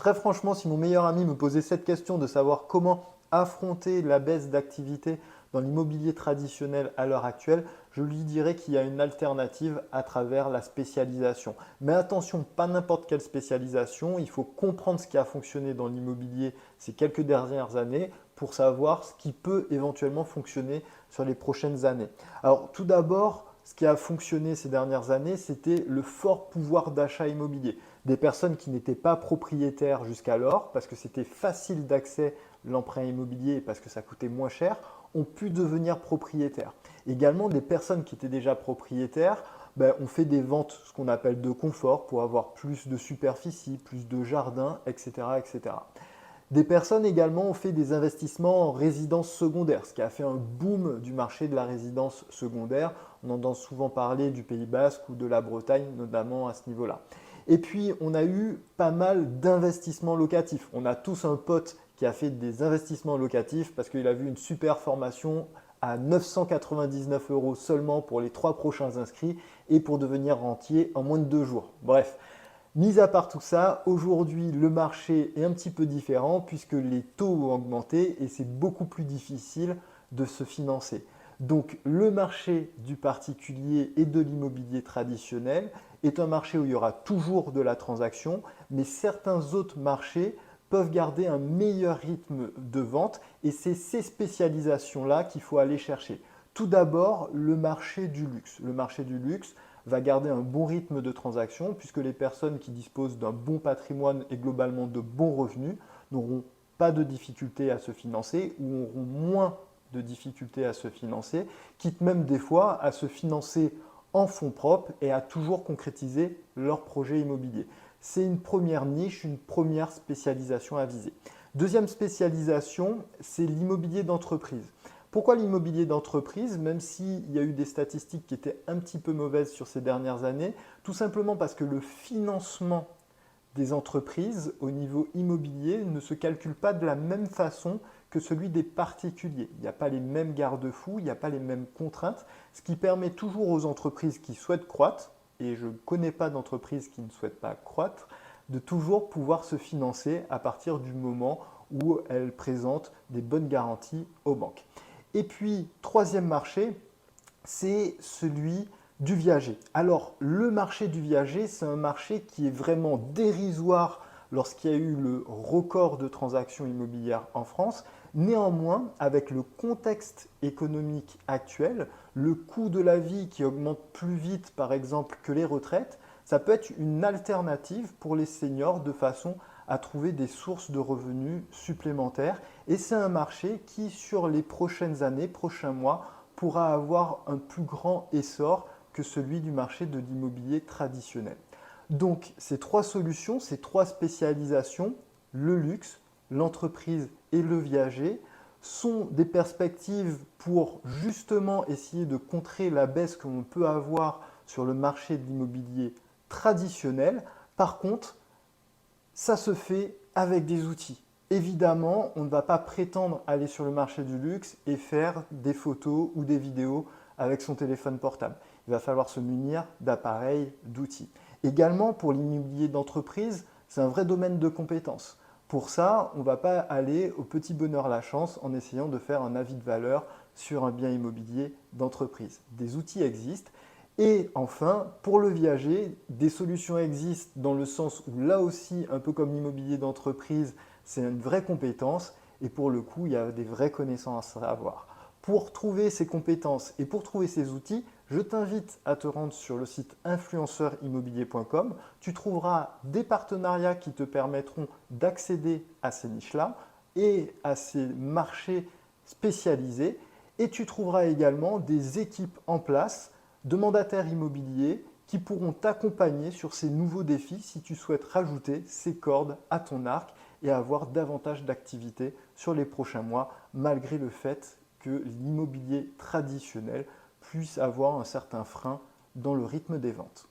Très franchement, si mon meilleur ami me posait cette question de savoir comment affronter la baisse d'activité dans l'immobilier traditionnel à l'heure actuelle, je lui dirais qu'il y a une alternative à travers la spécialisation. Mais attention, pas n'importe quelle spécialisation, il faut comprendre ce qui a fonctionné dans l'immobilier ces quelques dernières années pour savoir ce qui peut éventuellement fonctionner sur les prochaines années. Alors tout d'abord, ce qui a fonctionné ces dernières années, c'était le fort pouvoir d'achat immobilier. Des personnes qui n'étaient pas propriétaires jusqu'alors, parce que c'était facile d'accès l'emprunt immobilier et parce que ça coûtait moins cher, ont pu devenir propriétaires. Également, des personnes qui étaient déjà propriétaires ont fait des ventes, ce qu'on appelle de confort, pour avoir plus de superficie, plus de jardin, etc., etc. Des personnes également ont fait des investissements en résidence secondaire, ce qui a fait un boom du marché de la résidence secondaire. On entend souvent parler du Pays Basque ou de la Bretagne, notamment à ce niveau-là. Et puis, on a eu pas mal d'investissements locatifs. On a tous un pote qui a fait des investissements locatifs parce qu'il a vu une super formation à 999 € seulement pour les 3 prochains inscrits et pour devenir rentier en moins de 2 jours. Bref, mis à part tout ça, aujourd'hui le marché est un petit peu différent puisque les taux ont augmenté et c'est beaucoup plus difficile de se financer. Donc le marché du particulier et de l'immobilier traditionnel est un marché où il y aura toujours de la transaction, mais certains autres marchés peuvent garder un meilleur rythme de vente et c'est ces spécialisations-là qu'il faut aller chercher. Tout d'abord, le marché du luxe. Le marché du luxe va garder un bon rythme de transaction puisque les personnes qui disposent d'un bon patrimoine et globalement de bons revenus n'auront pas de difficulté à se financer ou auront moins de difficultés à se financer, quitte même des fois à se financer en fonds propres et à toujours concrétiser leur projet immobilier. C'est une première niche, une première spécialisation à viser. Deuxième spécialisation, c'est l'immobilier d'entreprise. Pourquoi l'immobilier d'entreprise, même s'il y a eu des statistiques qui étaient un petit peu mauvaises sur ces dernières années? Tout simplement parce que le financement des entreprises au niveau immobilier ne se calcule pas de la même façon que celui des particuliers. Il n'y a pas les mêmes garde-fous, il n'y a pas les mêmes contraintes, ce qui permet toujours aux entreprises qui souhaitent croître, et je ne connais pas d'entreprise qui ne souhaite pas croître, de toujours pouvoir se financer à partir du moment où elles présentent des bonnes garanties aux banques. Et puis, troisième marché, c'est celui du viager. Alors, le marché du viager, c'est un marché qui est vraiment dérisoire lorsqu'il y a eu le record de transactions immobilières en France. Néanmoins, avec le contexte économique actuel, le coût de la vie qui augmente plus vite, par exemple, que les retraites, ça peut être une alternative pour les seniors de façon à trouver des sources de revenus supplémentaires. Et c'est un marché qui, sur les prochaines années, prochains mois, pourra avoir un plus grand essor que celui du marché de l'immobilier traditionnel. Donc, ces trois solutions, ces trois spécialisations, le luxe, l'entreprise et le viager, sont des perspectives pour justement essayer de contrer la baisse que l'on peut avoir sur le marché de l'immobilier traditionnel. Par contre, ça se fait avec des outils. Évidemment, on ne va pas prétendre aller sur le marché du luxe et faire des photos ou des vidéos avec son téléphone portable. Il va falloir se munir d'appareils, d'outils. Également, pour l'immobilier d'entreprise, c'est un vrai domaine de compétences. Pour ça, on ne va pas aller au petit bonheur la chance en essayant de faire un avis de valeur sur un bien immobilier d'entreprise. Des outils existent. Et enfin, pour le viager, des solutions existent dans le sens où là aussi, un peu comme l'immobilier d'entreprise, c'est une vraie compétence et pour le coup, il y a des vraies connaissances à avoir. Pour trouver ces compétences et pour trouver ces outils, je t'invite à te rendre sur le site influenceursimmobilier.com. Tu trouveras des partenariats qui te permettront d'accéder à ces niches-là et à ces marchés spécialisés. Et tu trouveras également des équipes en place de mandataires immobiliers qui pourront t'accompagner sur ces nouveaux défis si tu souhaites rajouter ces cordes à ton arc et avoir davantage d'activités sur les prochains mois, malgré le fait que l'immobilier traditionnel puisse avoir un certain frein dans le rythme des ventes.